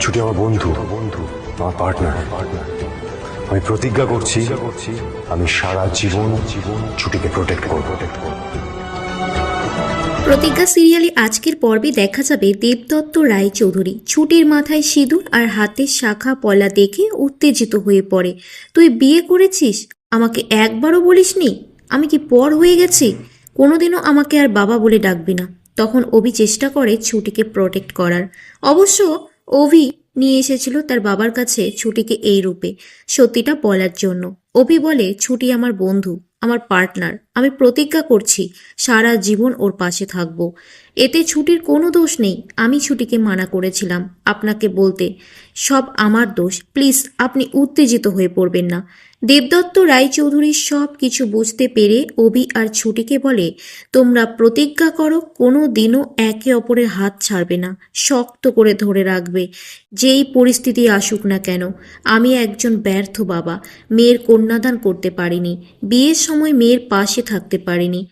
ছুটি আমার বন্ধু, আমার পার্টনার। আমি প্রতিজ্ঞা করছি আমি সারা জীবন ছুটিকে প্রোটেক্ট করব। প্রতিজ্ঞা সিরিয়ালে আজকের পর্বে দেখা যাবে দেবদত্ত রায়চৌধুরী ছুটির মাথায় সিঁদুর আর হাতে শাখা পলা দেখে উত্তেজিত হয়ে পড়ে। তুই বিয়ে করেছিস, আমাকে একবারও বলিসনি? আমি কি পর হয়ে গেছি? কোনোদিনও আমাকে আর বাবা বলে ডাকবি না। তখন অভি চেষ্টা করে ছুটিকে প্রোটেক্ট করার। অবশ্য অভি নিয়ে এসেছিল তার বাবার কাছে ছুটিকে এই রূপে, সত্যিটা বলার জন্য। অভি বলে, ছুটি আমার বন্ধু, আমার পার্টনার। আমি প্রতিজ্ঞা করছি সারা জীবন ওর পাশে থাকবো। এতে ছুটির কোনো দোষ নেই। আমি ছুটিকে মানা করেছিলাম আপনাকে বলতে, সব আমার দোষ। প্লিজ আপনি উত্তেজিত হয়ে পড়বেন না। দেবদত্ত রায়চৌধুরীর সব কিছু বুঝতে পেরে অভি আর ছুটিকে বলে, তোমরা প্রতিজ্ঞা করো কোনো দিনও একে অপরের হাত ছাড়বে না, শক্ত করে ধরে রাখবে, যেই পরিস্থিতি আসুক না কেন। আমি একজন ব্যর্থ বাবা, মেয়ের কন্যাদান করতে পারিনি, বিয়ের সময় মেয়ের পাশে থাকতে পারিনি,